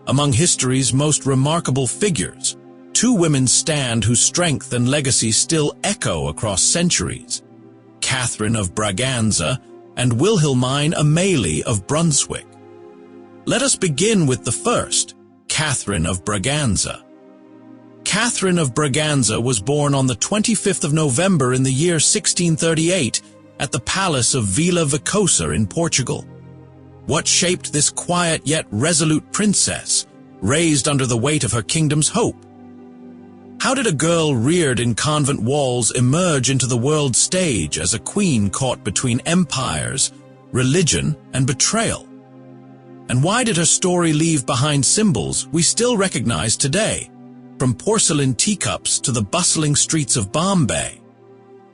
Among history's most remarkable figures, two women stand whose strength and legacy still echo across centuries: Catherine of Braganza and Wilhelmine Amalie of Brunswick. Let us begin with the first, Catherine of Braganza. Catherine of Braganza was born on the 25th of November in the year 1638 at the palace of Vila Viçosa in Portugal. What shaped this quiet yet resolute princess, raised under the weight of her kingdom's hope? How did a girl reared in convent walls emerge into the world stage as a queen caught between empires, religion, and betrayal? And why did her story leave behind symbols we still recognize today, from porcelain teacups to the bustling streets of Bombay?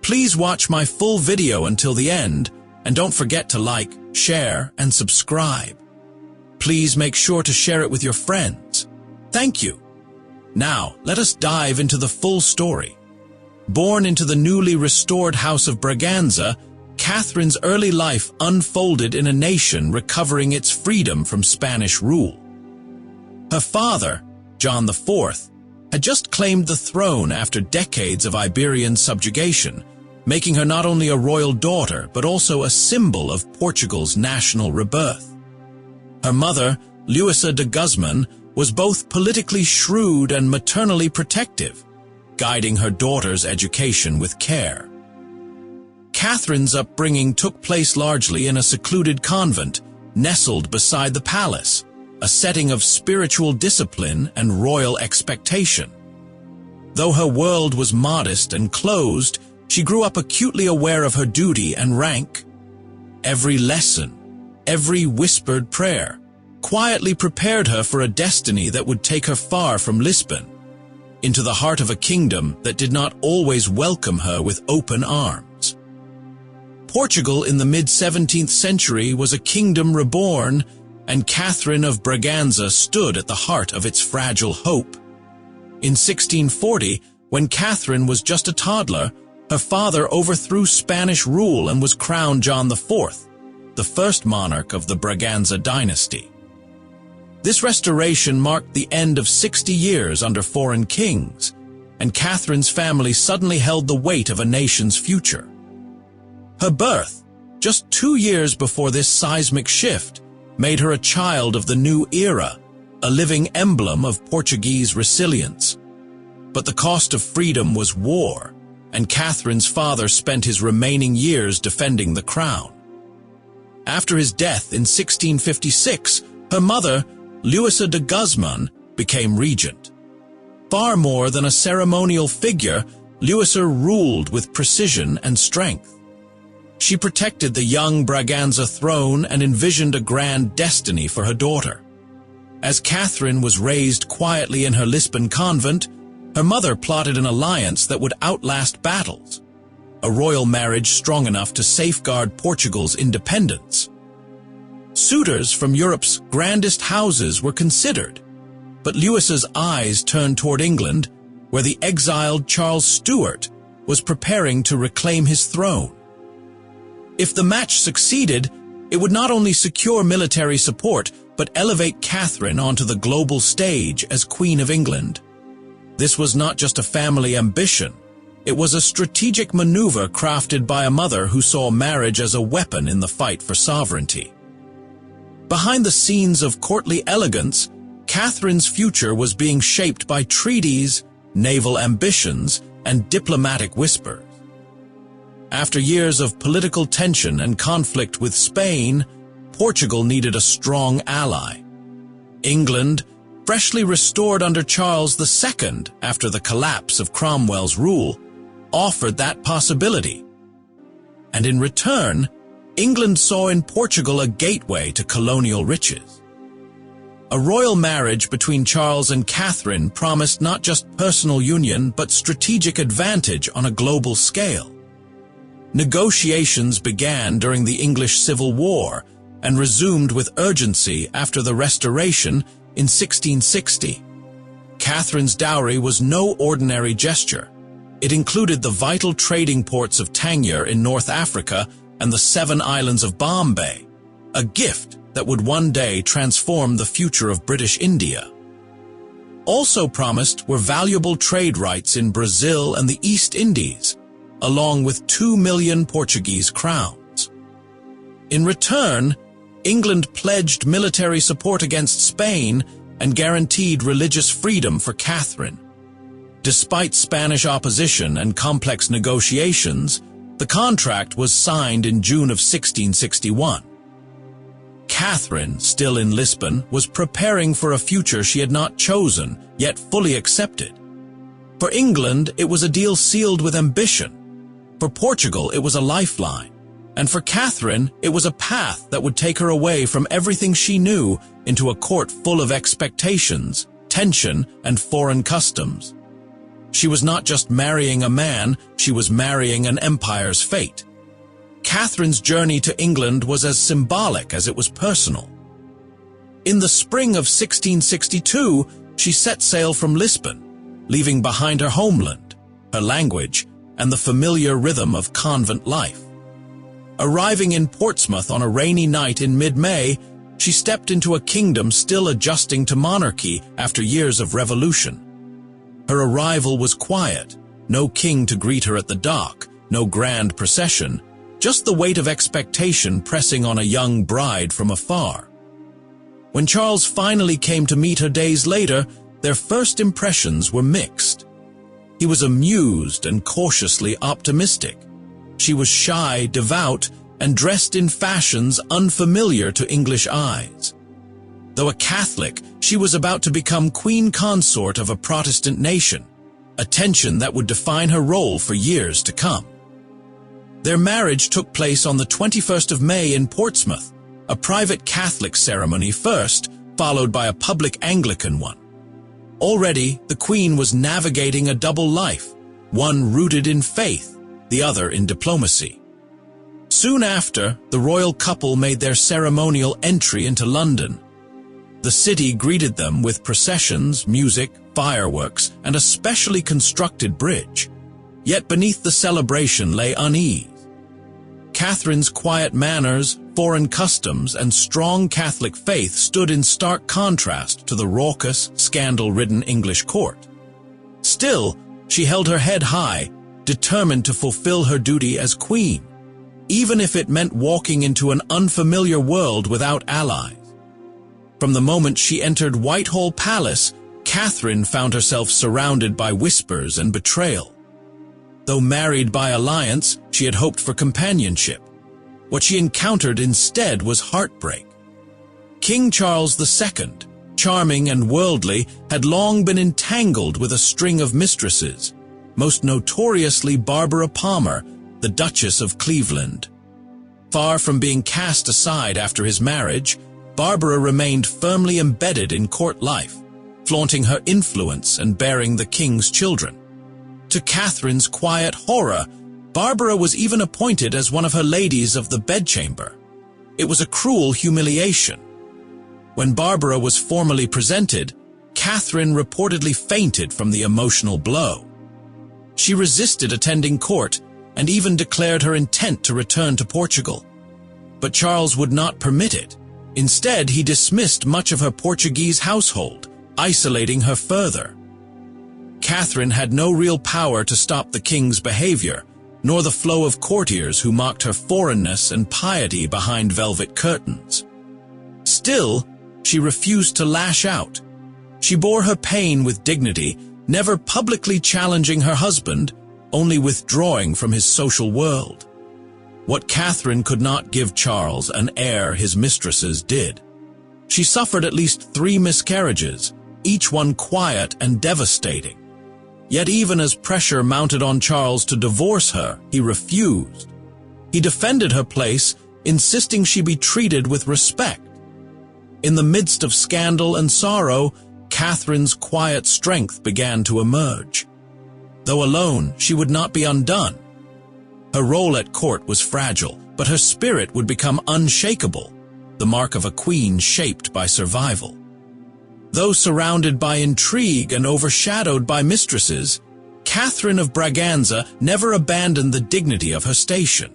Please watch my full video until the end, and don't forget to like, share, and subscribe. Please make sure to share it with your friends. Thank you. Now, let us dive into the full story. Born into the newly restored House of Braganza, Catherine's early life unfolded in a nation recovering its freedom from Spanish rule. Her father, John IV, had just claimed the throne after decades of Iberian subjugation, making her not only a royal daughter but also a symbol of Portugal's national rebirth. Her mother, Luisa de Guzman, was both politically shrewd and maternally protective, guiding her daughter's education with care. Catherine's upbringing took place largely in a secluded convent, nestled beside the palace, a setting of spiritual discipline and royal expectation. Though her world was modest and closed, she grew up acutely aware of her duty and rank. Every lesson, every whispered prayer, quietly prepared her for a destiny that would take her far from Lisbon, into the heart of a kingdom that did not always welcome her with open arms. Portugal in the mid-17th century was a kingdom reborn, and Catherine of Braganza stood at the heart of its fragile hope. In 1640, when Catherine was just a toddler, her father overthrew Spanish rule and was crowned John IV, the first monarch of the Braganza dynasty. This restoration marked the end of 60 years under foreign kings, and Catherine's family suddenly held the weight of a nation's future. Her birth, just 2 years before this seismic shift, made her a child of the new era, a living emblem of Portuguese resilience. But the cost of freedom was war, and Catherine's father spent his remaining years defending the crown. After his death in 1656, her mother, Luisa de Guzman, became regent. Far more than a ceremonial figure, Luisa ruled with precision and strength. She protected the young Braganza throne and envisioned a grand destiny for her daughter. As Catherine was raised quietly in her Lisbon convent, her mother plotted an alliance that would outlast battles, a royal marriage strong enough to safeguard Portugal's independence. Suitors from Europe's grandest houses were considered, but Luisa's eyes turned toward England, where the exiled Charles Stuart was preparing to reclaim his throne. If the match succeeded, it would not only secure military support, but elevate Catherine onto the global stage as Queen of England. This was not just a family ambition. It was a strategic maneuver crafted by a mother who saw marriage as a weapon in the fight for sovereignty. Behind the scenes of courtly elegance, Catherine's future was being shaped by treaties, naval ambitions, and diplomatic whispers. After years of political tension and conflict with Spain, Portugal needed a strong ally. England, freshly restored under Charles II after the collapse of Cromwell's rule, offered that possibility. And in return, England saw in Portugal a gateway to colonial riches. A royal marriage between Charles and Catherine promised not just personal union but strategic advantage on a global scale. Negotiations began during the English Civil War and resumed with urgency after the Restoration in 1660. Catherine's dowry was no ordinary gesture. It included the vital trading ports of Tangier in North Africa and the 7 islands of Bombay, a gift that would one day transform the future of British India. Also promised were valuable trade rights in Brazil and the East Indies, along with 2 million Portuguese crowns. In return, England pledged military support against Spain and guaranteed religious freedom for Catherine. Despite Spanish opposition and complex negotiations, the contract was signed in June of 1661. Catherine, still in Lisbon, was preparing for a future she had not chosen, yet fully accepted. For England, it was a deal sealed with ambition. For Portugal, it was a lifeline. And for Catherine, it was a path that would take her away from everything she knew into a court full of expectations, tension, and foreign customs. She was not just marrying a man, she was marrying an empire's fate. Catherine's journey to England was as symbolic as it was personal. In the spring of 1662, she set sail from Lisbon, leaving behind her homeland, her language, and the familiar rhythm of convent life. Arriving in Portsmouth on a rainy night in mid-May, she stepped into a kingdom still adjusting to monarchy after years of revolution. Her arrival was quiet, no king to greet her at the dock, no grand procession, just the weight of expectation pressing on a young bride from afar. When Charles finally came to meet her days later, their first impressions were mixed. He was amused and cautiously optimistic. She was shy, devout, and dressed in fashions unfamiliar to English eyes. Though a Catholic, she was about to become queen consort of a Protestant nation, a tension that would define her role for years to come. Their marriage took place on the 21st of May in Portsmouth, a private Catholic ceremony first, followed by a public Anglican one. Already, the Queen was navigating a double life, one rooted in faith, the other in diplomacy. Soon after, the royal couple made their ceremonial entry into London. The city greeted them with processions, music, fireworks, and a specially constructed bridge. Yet beneath the celebration lay unease. Catherine's quiet manners, foreign customs, and strong Catholic faith stood in stark contrast to the raucous, scandal-ridden English court. Still, she held her head high, determined to fulfill her duty as queen, even if it meant walking into an unfamiliar world without allies. From the moment she entered Whitehall Palace, Catherine found herself surrounded by whispers and betrayal. Though married by alliance, she had hoped for companionship. What she encountered instead was heartbreak. King Charles II, charming and worldly, had long been entangled with a string of mistresses, most notoriously Barbara Palmer, the Duchess of Cleveland. Far from being cast aside after his marriage, Barbara remained firmly embedded in court life, flaunting her influence and bearing the king's children. To Catherine's quiet horror, Barbara was even appointed as one of her ladies of the bedchamber. It was a cruel humiliation. When Barbara was formally presented, Catherine reportedly fainted from the emotional blow. She resisted attending court and even declared her intent to return to Portugal. But Charles would not permit it. Instead, he dismissed much of her Portuguese household, isolating her further. Catherine had no real power to stop the king's behavior, nor the flow of courtiers who mocked her foreignness and piety behind velvet curtains. Still, she refused to lash out. She bore her pain with dignity, never publicly challenging her husband, only withdrawing from his social world. What Catherine could not give Charles, an heir his mistresses did. She suffered at least 3 miscarriages, each one quiet and devastating. Yet even as pressure mounted on Charles to divorce her, he refused. He defended her place, insisting she be treated with respect. In the midst of scandal and sorrow, Catherine's quiet strength began to emerge. Though alone, she would not be undone. Her role at court was fragile, but her spirit would become unshakable, the mark of a queen shaped by survival. Though surrounded by intrigue and overshadowed by mistresses, Catherine of Braganza never abandoned the dignity of her station.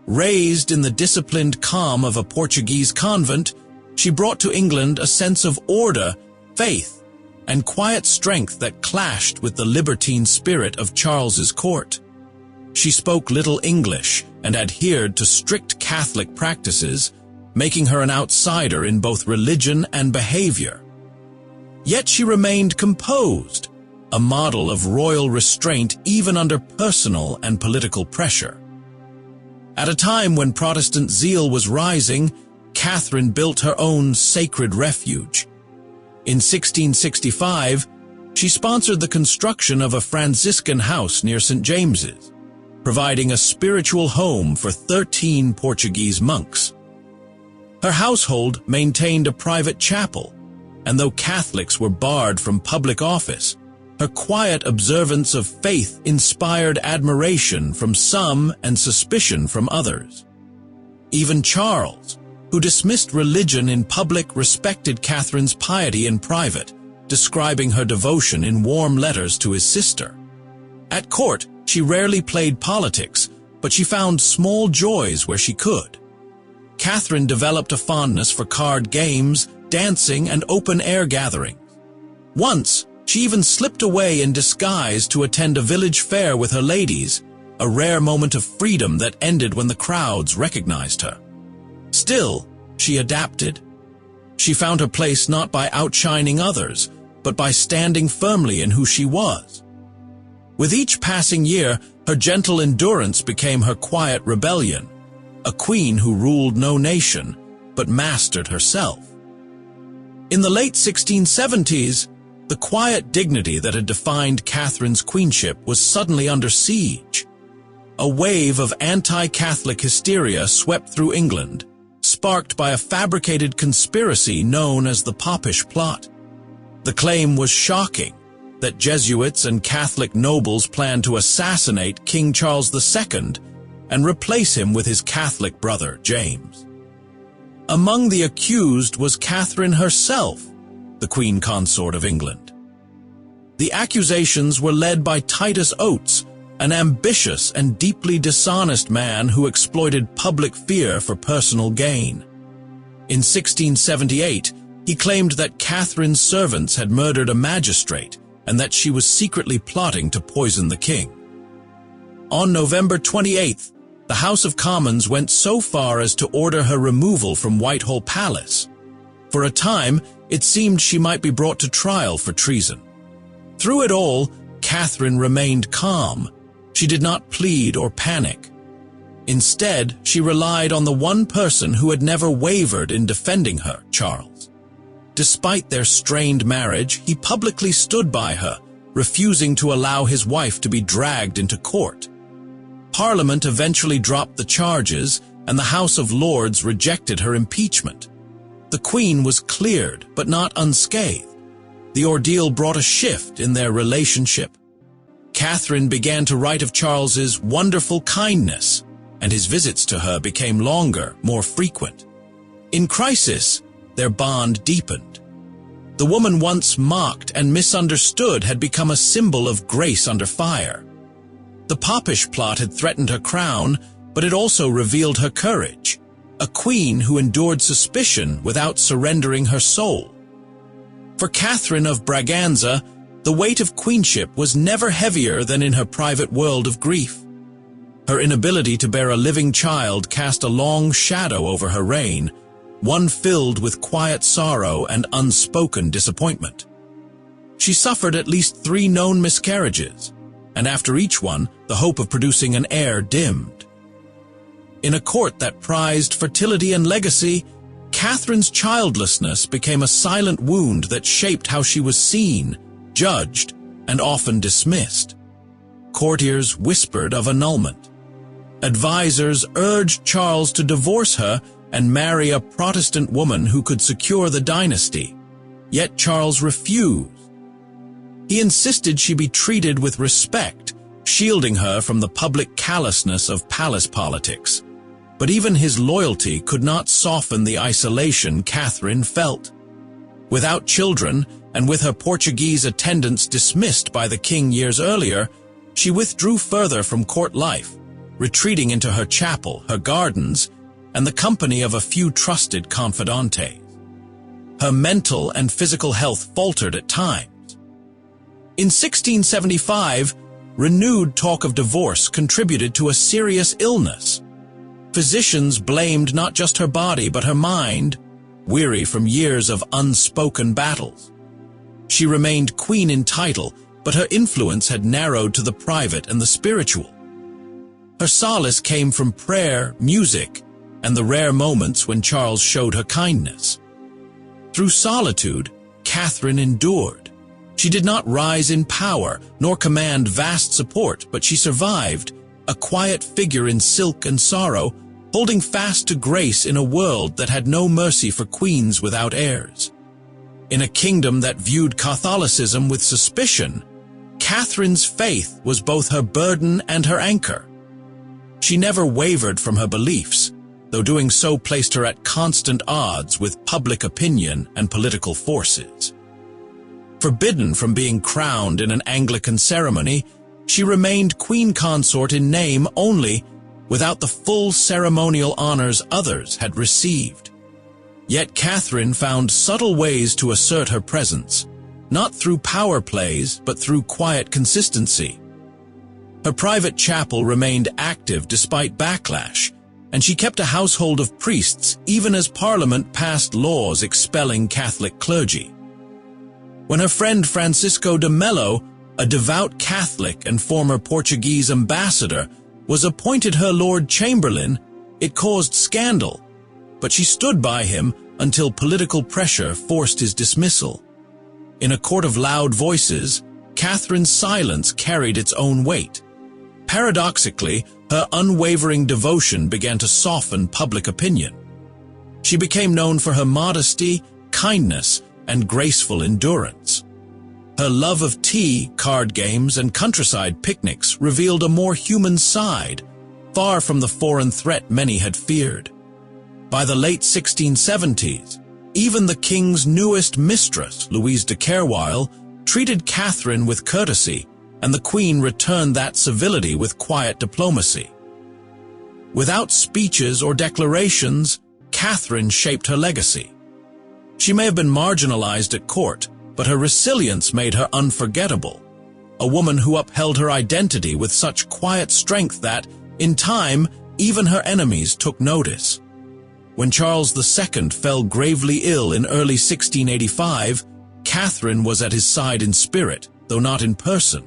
Raised in the disciplined calm of a Portuguese convent, she brought to England a sense of order, faith, and quiet strength that clashed with the libertine spirit of Charles's court. She spoke little English and adhered to strict Catholic practices, making her an outsider in both religion and behavior. Yet she remained composed, a model of royal restraint even under personal and political pressure. At a time when Protestant zeal was rising, Catherine built her own sacred refuge. In 1665, she sponsored the construction of a Franciscan house near St. James's, providing a spiritual home for 13 Portuguese monks. Her household maintained a private chapel, and though Catholics were barred from public office, her quiet observance of faith inspired admiration from some and suspicion from others. Even Charles, who dismissed religion in public, respected Catherine's piety in private, describing her devotion in warm letters to his sister. At court, she rarely played politics, but she found small joys where she could. Catherine developed a fondness for card games, dancing, and open-air gatherings. Once, she even slipped away in disguise to attend a village fair with her ladies, a rare moment of freedom that ended when the crowds recognized her. Still, she adapted. She found her place not by outshining others, but by standing firmly in who she was. With each passing year, her gentle endurance became her quiet rebellion, a queen who ruled no nation, but mastered herself. In the late 1670s, the quiet dignity that had defined Catherine's queenship was suddenly under siege. A wave of anti-Catholic hysteria swept through England, sparked by a fabricated conspiracy known as the Popish Plot. The claim was shocking, that Jesuits and Catholic nobles planned to assassinate King Charles II and replace him with his Catholic brother, James. Among the accused was Catherine herself, the Queen Consort of England. The accusations were led by Titus Oates, an ambitious and deeply dishonest man who exploited public fear for personal gain. In 1678, he claimed that Catherine's servants had murdered a magistrate and that she was secretly plotting to poison the king. On November 28th, the House of Commons went so far as to order her removal from Whitehall Palace. For a time, it seemed she might be brought to trial for treason. Through it all, Catherine remained calm. She did not plead or panic. Instead, she relied on the one person who had never wavered in defending her, Charles. Despite their strained marriage, he publicly stood by her, refusing to allow his wife to be dragged into court. Parliament eventually dropped the charges, and the House of Lords rejected her impeachment. The Queen was cleared, but not unscathed. The ordeal brought a shift in their relationship. Catherine began to write of Charles's wonderful kindness, and his visits to her became longer, more frequent. In crisis, their bond deepened. The woman once mocked and misunderstood had become a symbol of grace under fire. The Popish Plot had threatened her crown, but it also revealed her courage, a queen who endured suspicion without surrendering her soul. For Catherine of Braganza, the weight of queenship was never heavier than in her private world of grief. Her inability to bear a living child cast a long shadow over her reign, one filled with quiet sorrow and unspoken disappointment. She suffered at least 3 known miscarriages, and after each one, the hope of producing an heir dimmed. In a court that prized fertility and legacy, Catherine's childlessness became a silent wound that shaped how she was seen, judged, and often dismissed. Courtiers whispered of annulment. Advisors urged Charles to divorce her and marry a Protestant woman who could secure the dynasty, yet Charles refused. He insisted she be treated with respect, shielding her from the public callousness of palace politics. But even his loyalty could not soften the isolation Catherine felt. Without children, and with her Portuguese attendants dismissed by the king years earlier, she withdrew further from court life, retreating into her chapel, her gardens, and the company of a few trusted confidantes. Her mental and physical health faltered at times. In 1675, renewed talk of divorce contributed to a serious illness. Physicians blamed not just her body but her mind, weary from years of unspoken battles. She remained queen in title, but her influence had narrowed to the private and the spiritual. Her solace came from prayer, music, and the rare moments when Charles showed her kindness. Through solitude, Catherine endured. She did not rise in power, nor command vast support, but she survived, a quiet figure in silk and sorrow, holding fast to grace in a world that had no mercy for queens without heirs. In a kingdom that viewed Catholicism with suspicion, Catherine's faith was both her burden and her anchor. She never wavered from her beliefs, though doing so placed her at constant odds with public opinion and political forces. Forbidden from being crowned in an Anglican ceremony, she remained queen consort in name only, without the full ceremonial honors others had received. Yet Catherine found subtle ways to assert her presence, not through power plays, but through quiet consistency. Her private chapel remained active despite backlash, and she kept a household of priests even as Parliament passed laws expelling Catholic clergy. When her friend Francisco de Mello, a devout Catholic and former Portuguese ambassador, was appointed her Lord Chamberlain, it caused scandal, but she stood by him until political pressure forced his dismissal. In a court of loud voices, Catherine's silence carried its own weight. Paradoxically, her unwavering devotion began to soften public opinion. She became known for her modesty, kindness, and graceful endurance. Her love of tea, card games, and countryside picnics revealed a more human side, far from the foreign threat many had feared. By the late 1670s, even the king's newest mistress, Louise de Carlisle, treated Catherine with courtesy, and the queen returned that civility with quiet diplomacy. Without speeches or declarations, Catherine shaped her legacy. She may have been marginalized at court, but her resilience made her unforgettable, a woman who upheld her identity with such quiet strength that, in time, even her enemies took notice. When Charles II fell gravely ill in early 1685, Catherine was at his side in spirit, though not in person.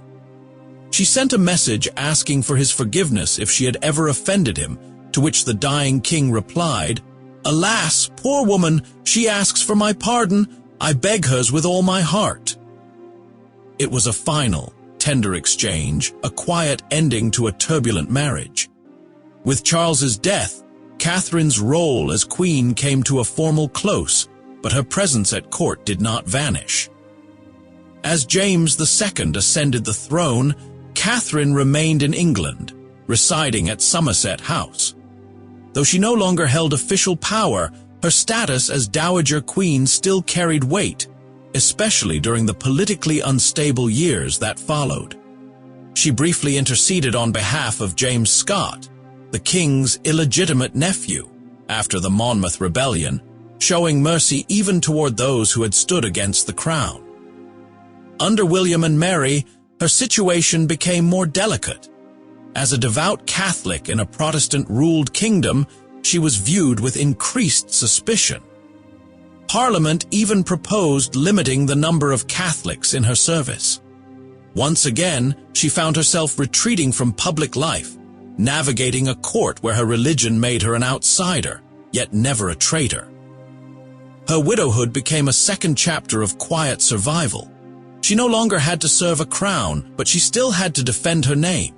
She sent a message asking for his forgiveness if she had ever offended him, to which the dying king replied, "Alas, poor woman, she asks for my pardon. I beg hers with all my heart." It was a final, tender exchange, a quiet ending to a turbulent marriage. With Charles's death, Catherine's role as queen came to a formal close, but her presence at court did not vanish. As James II ascended the throne, Catherine remained in England, residing at Somerset House. Though she no longer held official power, her status as Dowager Queen still carried weight, especially during the politically unstable years that followed. She briefly interceded on behalf of James Scott, the king's illegitimate nephew, after the Monmouth Rebellion, showing mercy even toward those who had stood against the crown. Under William and Mary, her situation became more delicate. As a devout Catholic in a Protestant-ruled kingdom, she was viewed with increased suspicion. Parliament even proposed limiting the number of Catholics in her service. Once again, she found herself retreating from public life, navigating a court where her religion made her an outsider, yet never a traitor. Her widowhood became a second chapter of quiet survival. She no longer had to serve a crown, but she still had to defend her name.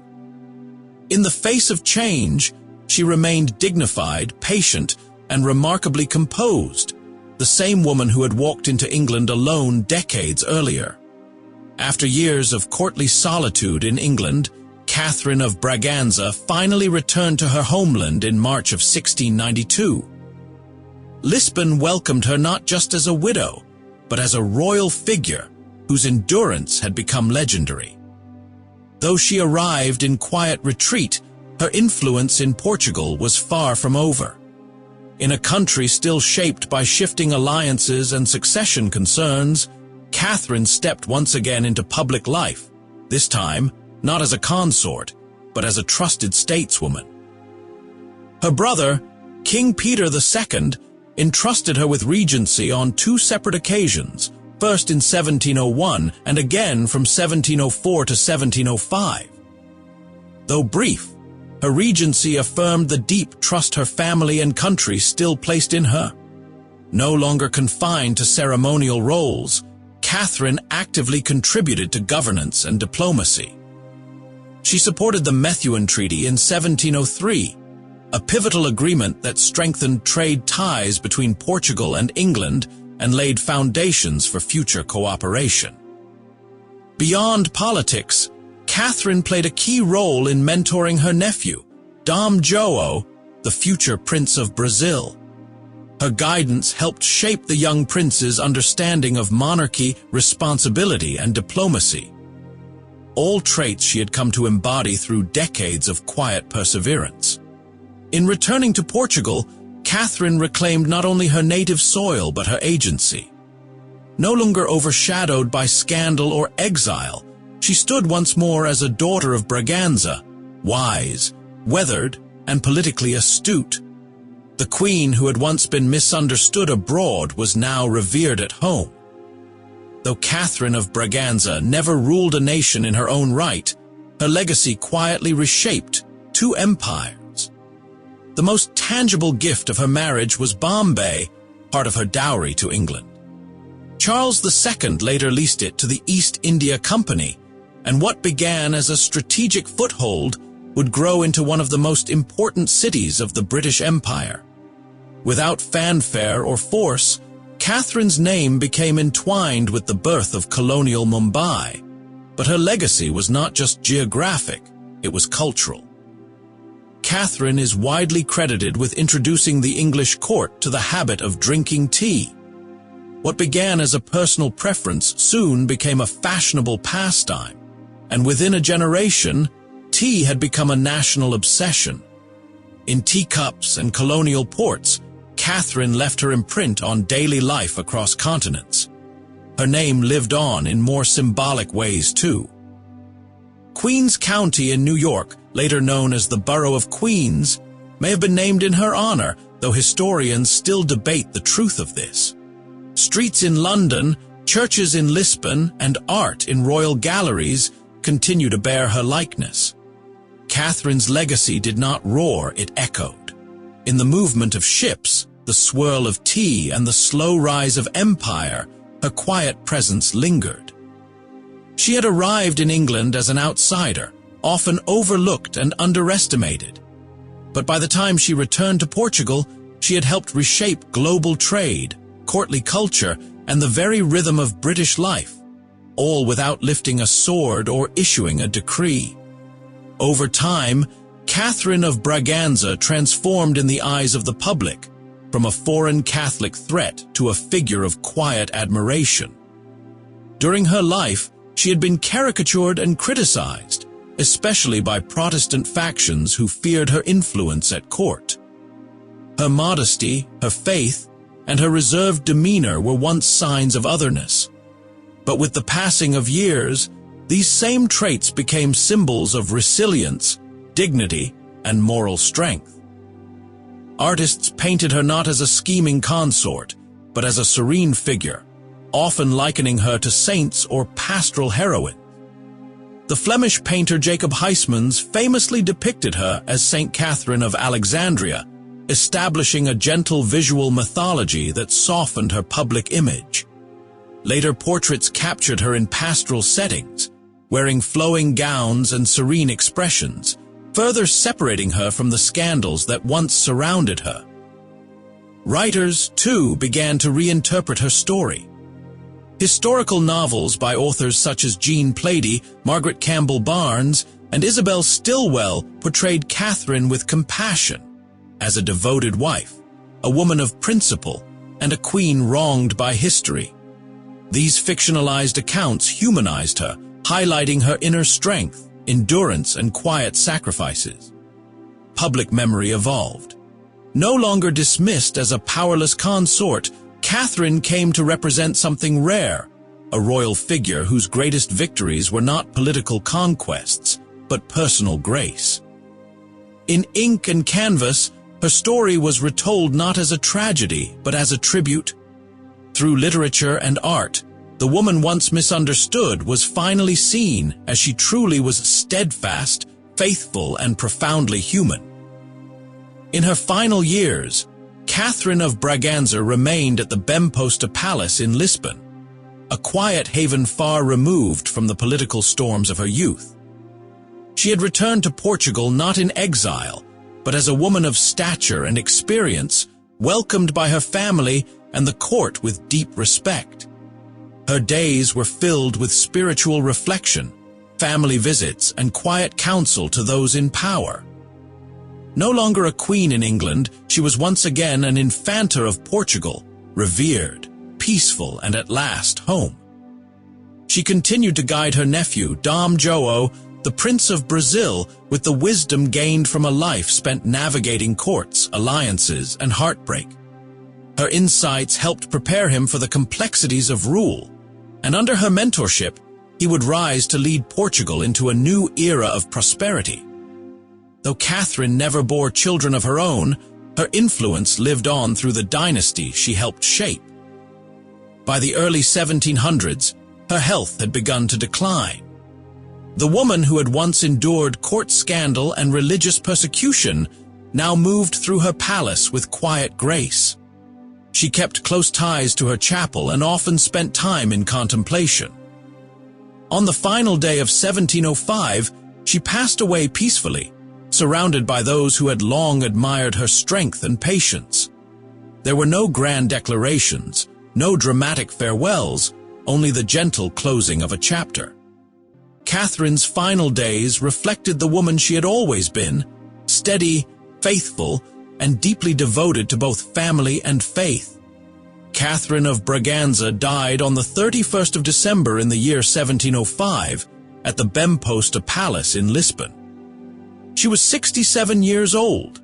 In the face of change, she remained dignified, patient, and remarkably composed, the same woman who had walked into England alone decades earlier. After years of courtly solitude in England, Catherine of Braganza finally returned to her homeland in March of 1692. Lisbon welcomed her not just as a widow, but as a royal figure whose endurance had become legendary. Though she arrived in quiet retreat, her influence in Portugal was far from over. In a country still shaped by shifting alliances and succession concerns, Catherine stepped once again into public life, this time not as a consort, but as a trusted stateswoman. Her brother, King Peter II, entrusted her with regency on two separate occasions, first in 1701 and again from 1704 to 1705. Though brief, her regency affirmed the deep trust her family and country still placed in her. No longer confined to ceremonial roles, Catherine actively contributed to governance and diplomacy. She supported the Methuen Treaty in 1703, a pivotal agreement that strengthened trade ties between Portugal and England and laid foundations for future cooperation. Beyond politics, Catherine played a key role in mentoring her nephew, Dom João, the future Prince of Brazil. Her guidance helped shape the young prince's understanding of monarchy, responsibility, and diplomacy. All traits she had come to embody through decades of quiet perseverance. In returning to Portugal, Catherine reclaimed not only her native soil but her agency. No longer overshadowed by scandal or exile, she stood once more as a daughter of Braganza, wise, weathered, and politically astute. The queen who had once been misunderstood abroad was now revered at home. Though Catherine of Braganza never ruled a nation in her own right, her legacy quietly reshaped two empires. The most tangible gift of her marriage was Bombay, part of her dowry to England. Charles II later leased it to the East India Company, and what began as a strategic foothold would grow into one of the most important cities of the British Empire. Without fanfare or force, Catherine's name became entwined with the birth of colonial Mumbai, but her legacy was not just geographic, it was cultural. Catherine is widely credited with introducing the English court to the habit of drinking tea. What began as a personal preference soon became a fashionable pastime, and within a generation, tea had become a national obsession. In teacups and colonial ports, Catherine left her imprint on daily life across continents. Her name lived on in more symbolic ways too. Queens County in New York, later known as the Borough of Queens, may have been named in her honor, though historians still debate the truth of this. Streets in London, churches in Lisbon, and art in royal galleries continue to bear her likeness. Catherine's legacy did not roar, it echoed. In the movement of ships, the swirl of tea, and the slow rise of empire, her quiet presence lingered. She had arrived in England as an outsider, often overlooked and underestimated. But by the time she returned to Portugal, she had helped reshape global trade, courtly culture, and the very rhythm of British life, all without lifting a sword or issuing a decree. Over time, Catherine of Braganza transformed in the eyes of the public, from a foreign Catholic threat to a figure of quiet admiration. During her life, she had been caricatured and criticized, especially by Protestant factions who feared her influence at court. Her modesty, her faith, and her reserved demeanor were once signs of otherness. But with the passing of years, these same traits became symbols of resilience, dignity, and moral strength. Artists painted her not as a scheming consort, but as a serene figure, often likening her to saints or pastoral heroines. The Flemish painter Jacob Huysmans famously depicted her as Saint Catherine of Alexandria, establishing a gentle visual mythology that softened her public image. Later portraits captured her in pastoral settings, wearing flowing gowns and serene expressions, further separating her from the scandals that once surrounded her. Writers, too, began to reinterpret her story. Historical novels by authors such as Jean Plaidy, Margaret Campbell Barnes, and Isabel Stilwell portrayed Catherine with compassion, as a devoted wife, a woman of principle, and a queen wronged by history. These fictionalized accounts humanized her, highlighting her inner strength, endurance, and quiet sacrifices. public memory evolved. No longer dismissed as a powerless consort, Catherine came to represent something rare, a royal figure whose greatest victories were not political conquests, but personal grace. In ink and canvas, her story was retold not as a tragedy, but as a tribute. Through literature and art, the woman once misunderstood was finally seen as she truly was steadfast, faithful, and profoundly human. In her final years, Catherine of Braganza remained at the Bemposta Palace in Lisbon, a quiet haven far removed from the political storms of her youth. She had returned to Portugal not in exile, but as a woman of stature and experience, welcomed by her family and the court with deep respect. Her days were filled with spiritual reflection, family visits, and quiet counsel to those in power. No longer a queen in England, she was once again an infanta of Portugal, revered, peaceful, and at last home. She continued to guide her nephew, Dom João, the Prince of Brazil, with the wisdom gained from a life spent navigating courts, alliances, and heartbreak. Her insights helped prepare him for the complexities of rule, and under her mentorship, he would rise to lead Portugal into a new era of prosperity. Though Catherine never bore children of her own, her influence lived on through the dynasty she helped shape. By the early 1700s, her health had begun to decline. The woman who had once endured court scandal and religious persecution now moved through her palace with quiet grace. She kept close ties to her chapel and often spent time in contemplation. On the final day of 1705, she passed away peacefully, surrounded by those who had long admired her strength and patience. There were no grand declarations, no dramatic farewells, only the gentle closing of a chapter. Catherine's final days reflected the woman she had always been, steady, faithful, and deeply devoted to both family and faith. Catherine of Braganza died on the 31st of December in the year 1705 at the Bemposta Palace in Lisbon. She was 67 years old.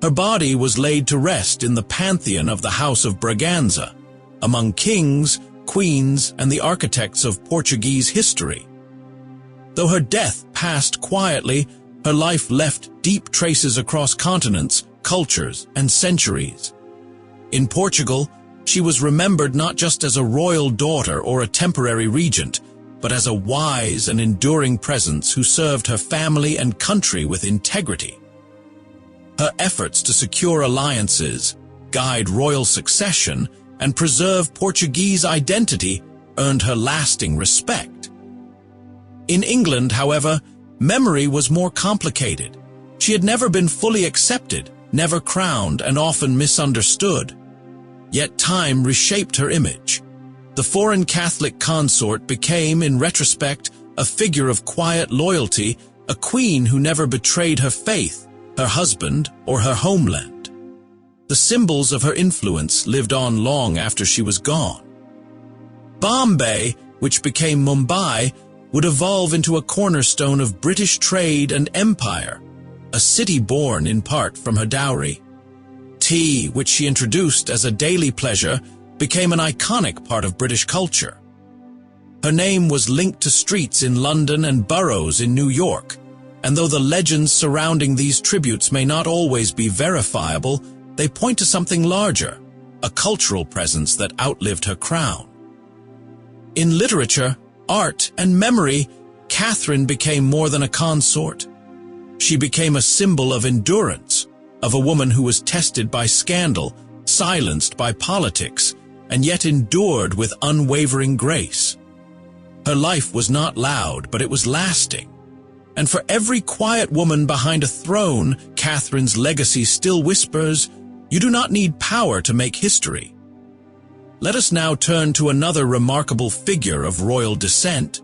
Her body was laid to rest in the pantheon of the House of Braganza, among kings, queens, and the architects of Portuguese history. Though her death passed quietly, her life left deep traces across continents, cultures, and centuries. In Portugal, she was remembered not just as a royal daughter or a temporary regent, but as a wise and enduring presence who served her family and country with integrity. Her efforts to secure alliances, guide royal succession, and preserve Portuguese identity earned her lasting respect. In England, however, memory was more complicated. She had never been fully accepted, never crowned, and often misunderstood. Yet time reshaped her image. The foreign Catholic consort became, in retrospect, a figure of quiet loyalty, a queen who never betrayed her faith, her husband, or her homeland. The symbols of her influence lived on long after she was gone. Bombay, which became Mumbai, would evolve into a cornerstone of British trade and empire, a city born in part from her dowry. Tea, which she introduced as a daily pleasure, became an iconic part of British culture. Her name was linked to streets in London and boroughs in New York, and though the legends surrounding these tributes may not always be verifiable, they point to something larger, a cultural presence that outlived her crown. In literature, art, and memory, Catherine became more than a consort. She became a symbol of endurance, of a woman who was tested by scandal, silenced by politics, and yet endured with unwavering grace. Her life was not loud, but it was lasting. And for every quiet woman behind a throne, Catherine's legacy still whispers, "You do not need power to make history." Let us now turn to another remarkable figure of royal descent.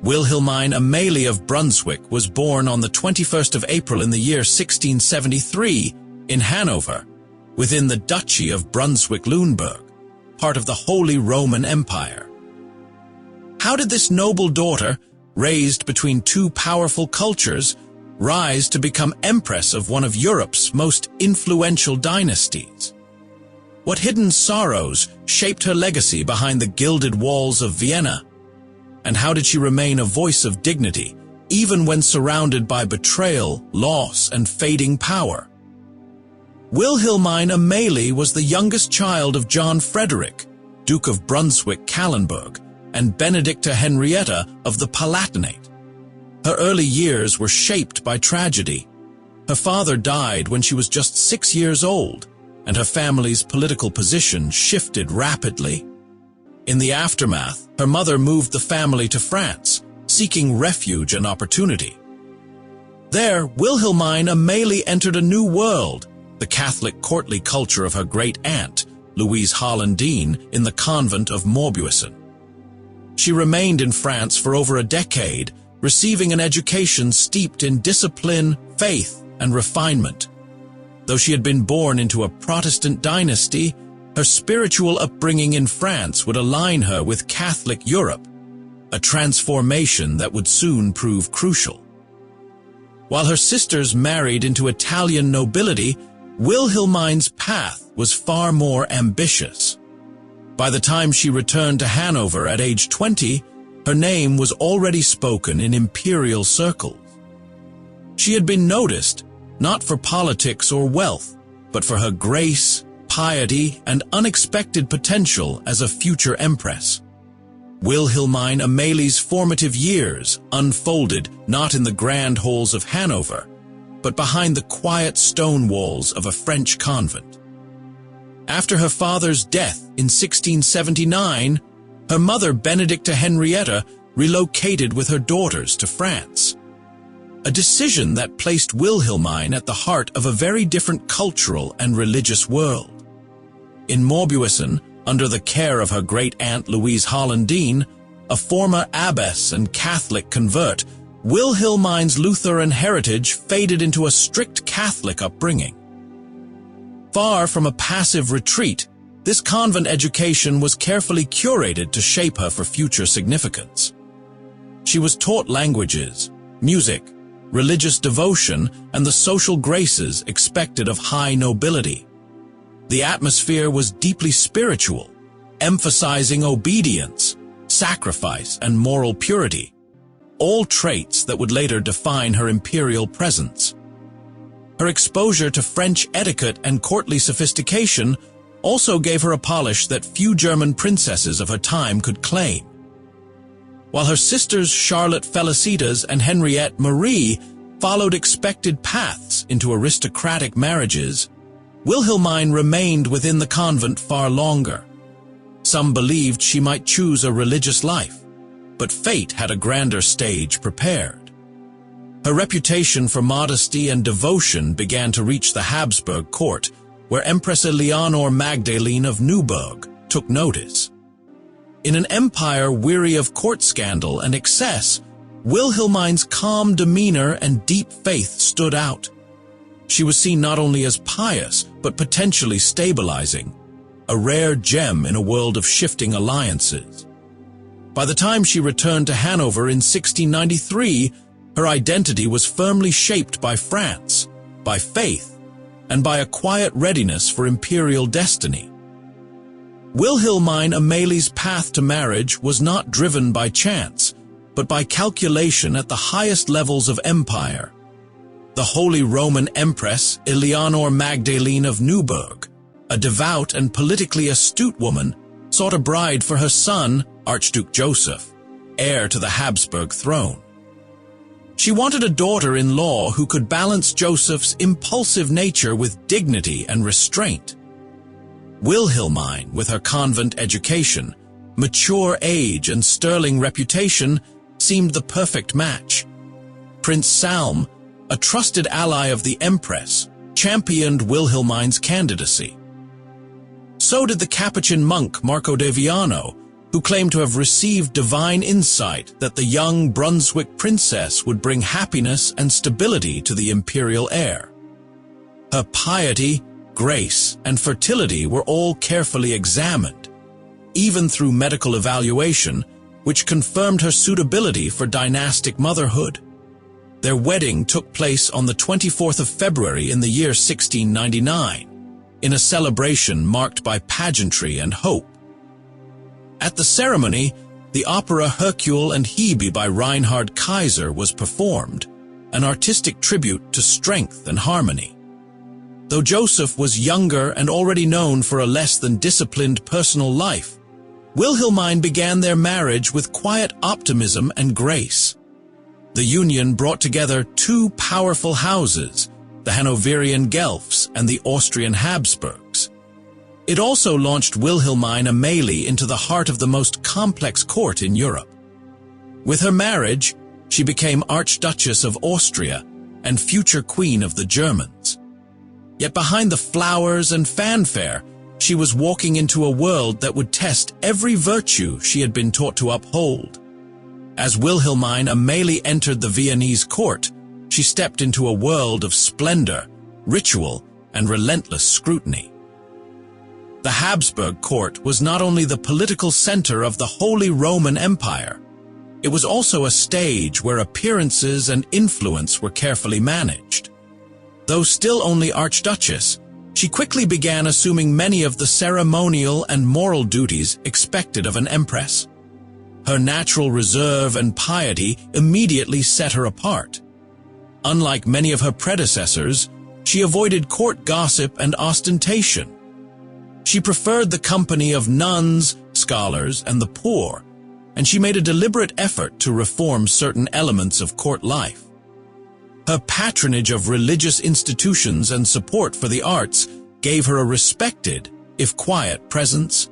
Wilhelmine Amalie of Brunswick was born on the 21st of April in the year 1673 in Hanover, within the Duchy of Brunswick-Luneburg, part of the Holy Roman Empire. How did this noble daughter, raised between two powerful cultures, rise to become Empress of one of Europe's most influential dynasties? What hidden sorrows shaped her legacy behind the gilded walls of Vienna? And how did she remain a voice of dignity, even when surrounded by betrayal, loss, and fading power? Wilhelmine Amalie was the youngest child of John Frederick, Duke of Brunswick-Kallenberg, and Benedicta Henrietta of the Palatinate. Her early years were shaped by tragedy. Her father died when she was just 6 years old, and her family's political position shifted rapidly. In the aftermath, her mother moved the family to France, seeking refuge and opportunity. There, Wilhelmine Amalie entered a new world, the Catholic courtly culture of her great-aunt, Louise Hollandine, in the convent of Maubuisson. She remained in France for over a decade, receiving an education steeped in discipline, faith, and refinement. Though she had been born into a Protestant dynasty, her spiritual upbringing in France would align her with Catholic Europe, a transformation that would soon prove crucial. While her sisters married into Italian nobility, Wilhelmine's path was far more ambitious. By the time she returned to Hanover at age 20, her name was already spoken in imperial circles. She had been noticed, not for politics or wealth, but for her grace, piety, and unexpected potential as a future empress. Wilhelmine Amalie's formative years unfolded not in the grand halls of Hanover, but behind the quiet stone walls of a French convent. After her father's death in 1679, her mother Benedicta Henrietta relocated with her daughters to France, a decision that placed Wilhelmine at the heart of a very different cultural and religious world. In Maubuisson, under the care of her great-aunt Louise Hollandine, a former abbess and Catholic convert, Wilhelmine's Lutheran heritage faded into a strict Catholic upbringing. Far from a passive retreat, this convent education was carefully curated to shape her for future significance. She was taught languages, music, religious devotion, and the social graces expected of high nobility. The atmosphere was deeply spiritual, emphasizing obedience, sacrifice, and moral purity, all traits that would later define her imperial presence. Her exposure to French etiquette and courtly sophistication also gave her a polish that few German princesses of her time could claim. While her sisters Charlotte Felicitas and Henriette Marie followed expected paths into aristocratic marriages, Wilhelmine remained within the convent far longer. Some believed she might choose a religious life, but fate had a grander stage prepared. Her reputation for modesty and devotion began to reach the Habsburg court, where Empress Eleanor Magdalene of Neuburg took notice. In an empire weary of court scandal and excess, Wilhelmine's calm demeanor and deep faith stood out. She was seen not only as pious, but potentially stabilizing, a rare gem in a world of shifting alliances. By the time she returned to Hanover in 1693, her identity was firmly shaped by France, by faith, and by a quiet readiness for imperial destiny. Wilhelmine Amalie's path to marriage was not driven by chance, but by calculation at the highest levels of empire. The Holy Roman Empress Eleanor Magdalene of Neuburg, a devout and politically astute woman, sought a bride for her son, Archduke Joseph, heir to the Habsburg throne. She wanted a daughter-in-law who could balance Joseph's impulsive nature with dignity and restraint. Wilhelmine, with her convent education, mature age, and sterling reputation, seemed the perfect match. Prince Salm, a trusted ally of the Empress, championed Wilhelmine's candidacy. So did the Capuchin monk Marco de Viano, who claimed to have received divine insight that the young Brunswick princess would bring happiness and stability to the imperial heir. Her piety, grace, and fertility were all carefully examined, even through medical evaluation, which confirmed her suitability for dynastic motherhood. Their wedding took place on the 24th of February in the year 1699, in a celebration marked by pageantry and hope. At the ceremony, the opera Hercule and Hebe by Reinhard Kaiser was performed, an artistic tribute to strength and harmony. Though Joseph was younger and already known for a less than disciplined personal life, Wilhelmine began their marriage with quiet optimism and grace. The union brought together two powerful houses, the Hanoverian Guelphs and the Austrian Habsburgs. It also launched Wilhelmine Amalie into the heart of the most complex court in Europe. With her marriage, she became Archduchess of Austria and future Queen of the Germans. Yet behind the flowers and fanfare, she was walking into a world that would test every virtue she had been taught to uphold. As Wilhelmine Amalie entered the Viennese court, she stepped into a world of splendor, ritual, and relentless scrutiny. The Habsburg court was not only the political center of the Holy Roman Empire, it was also a stage where appearances and influence were carefully managed. Though still only Archduchess, she quickly began assuming many of the ceremonial and moral duties expected of an empress. Her natural reserve and piety immediately set her apart. Unlike many of her predecessors, she avoided court gossip and ostentation. She preferred the company of nuns, scholars, and the poor, and she made a deliberate effort to reform certain elements of court life. Her patronage of religious institutions and support for the arts gave her a respected, if quiet, presence.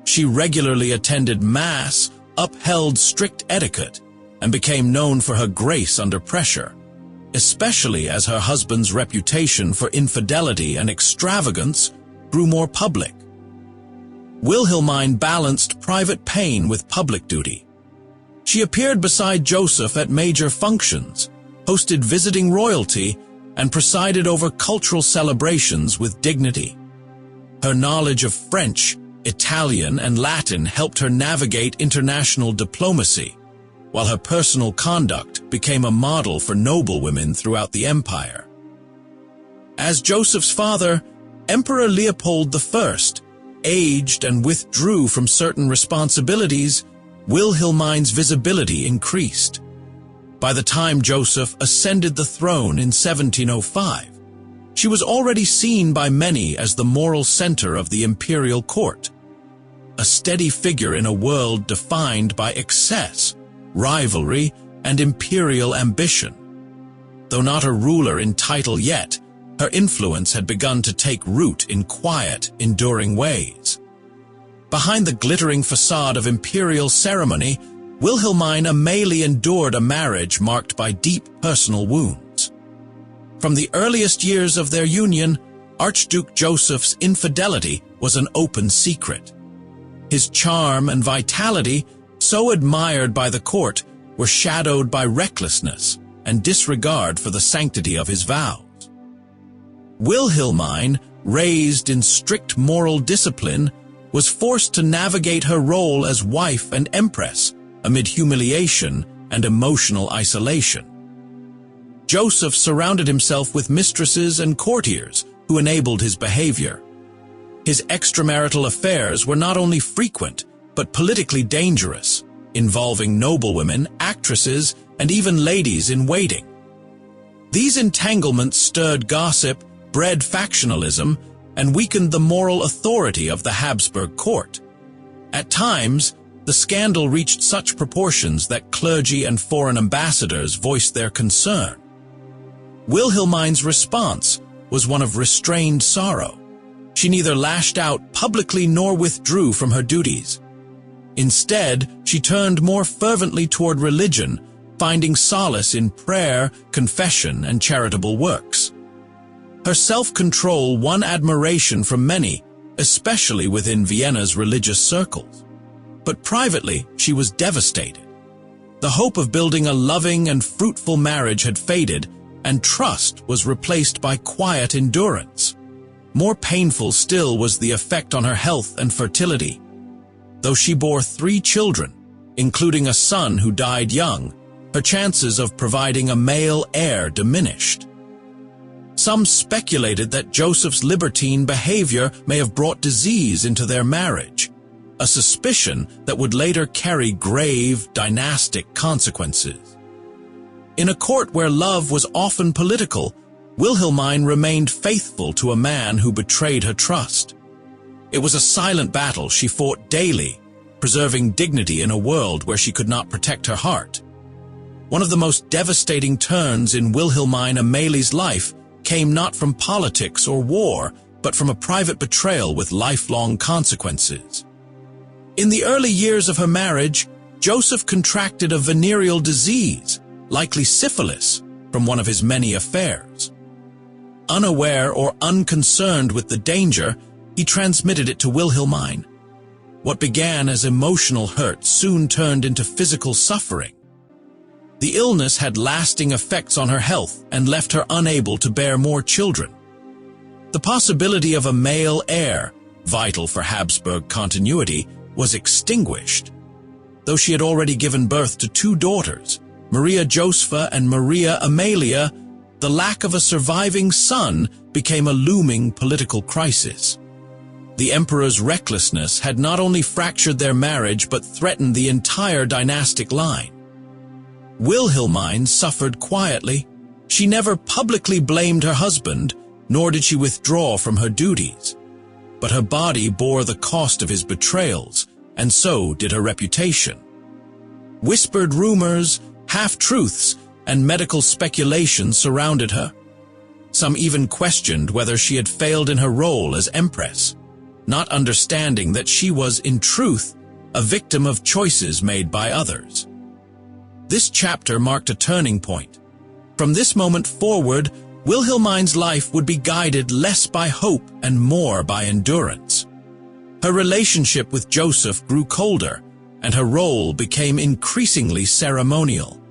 She regularly attended Mass, upheld strict etiquette, and became known for her grace under pressure, especially as her husband's reputation for infidelity and extravagance grew more public. Wilhelmine balanced private pain with public duty. She appeared beside Joseph at major functions, hosted visiting royalty, and presided over cultural celebrations with dignity. Her knowledge of French, Italian, and Latin helped her navigate international diplomacy, while her personal conduct became a model for noblewomen throughout the empire. As Joseph's father, Emperor Leopold I, aged and withdrew from certain responsibilities, Wilhelmine's visibility increased. By the time Joseph ascended the throne in 1705, she was already seen by many as the moral center of the imperial court, a steady figure in a world defined by excess, rivalry, and imperial ambition. Though not a ruler in title yet, her influence had begun to take root in quiet, enduring ways. Behind the glittering facade of imperial ceremony, Wilhelmine Amalie endured a marriage marked by deep personal wounds. From the earliest years of their union, Archduke Joseph's infidelity was an open secret. His charm and vitality, so admired by the court, were shadowed by recklessness and disregard for the sanctity of his vows. Wilhelmine, raised in strict moral discipline, was forced to navigate her role as wife and empress amid humiliation and emotional isolation. Joseph surrounded himself with mistresses and courtiers who enabled his behavior. His extramarital affairs were not only frequent, but politically dangerous, involving noblewomen, actresses, and even ladies in waiting. These entanglements stirred gossip, bred factionalism, and weakened the moral authority of the Habsburg court. At times, the scandal reached such proportions that clergy and foreign ambassadors voiced their concern. Wilhelmine's response was one of restrained sorrow. She neither lashed out publicly nor withdrew from her duties. Instead, she turned more fervently toward religion, finding solace in prayer, confession, and charitable works. Her self-control won admiration from many, especially within Vienna's religious circles. But privately, she was devastated. The hope of building a loving and fruitful marriage had faded, and trust was replaced by quiet endurance. More painful still was the effect on her health and fertility. Though she bore 3 children, including a son who died young, her chances of providing a male heir diminished. Some speculated that Joseph's libertine behavior may have brought disease into their marriage, a suspicion that would later carry grave dynastic consequences. In a court where love was often political, Wilhelmine remained faithful to a man who betrayed her trust. It was a silent battle she fought daily, preserving dignity in a world where she could not protect her heart. One of the most devastating turns in Wilhelmine Amalie's life came not from politics or war, but from a private betrayal with lifelong consequences. In the early years of her marriage, Joseph contracted a venereal disease, likely syphilis, from one of his many affairs. Unaware or unconcerned with the danger, he transmitted it to Wilhelmine. What began as emotional hurt soon turned into physical suffering. The illness had lasting effects on her health and left her unable to bear more children. The possibility of a male heir, vital for Habsburg continuity, was extinguished. Though she had already given birth to 2 daughters, Maria Josepha and Maria Amalia, the lack of a surviving son became a looming political crisis. The emperor's recklessness had not only fractured their marriage but threatened the entire dynastic line. Wilhelmine suffered quietly. She never publicly blamed her husband, nor did she withdraw from her duties. But her body bore the cost of his betrayals, and so did her reputation. Whispered rumors, half-truths, and medical speculation surrounded her. Some even questioned whether she had failed in her role as Empress, not understanding that she was, in truth, a victim of choices made by others. This chapter marked a turning point. From this moment forward, Wilhelmine's life would be guided less by hope and more by endurance. Her relationship with Joseph grew colder, and her role became increasingly ceremonial.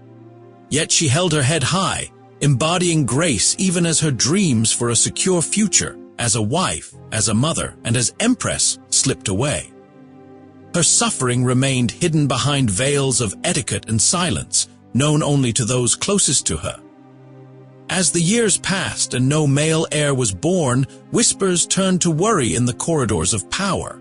Yet she held her head high, embodying grace even as her dreams for a secure future, as a wife, as a mother, and as Empress, slipped away. Her suffering remained hidden behind veils of etiquette and silence, known only to those closest to her. As the years passed and no male heir was born, whispers turned to worry in the corridors of power.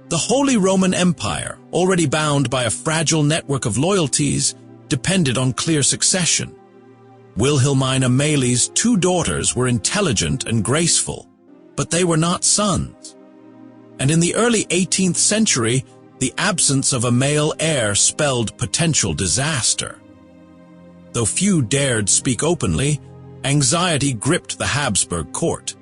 The Holy Roman Empire, already bound by a fragile network of loyalties, depended on clear succession. Wilhelmine Amalie's 2 daughters were intelligent and graceful, but they were not sons. And in the early 18th century, the absence of a male heir spelled potential disaster. Though few dared speak openly, anxiety gripped the Habsburg court.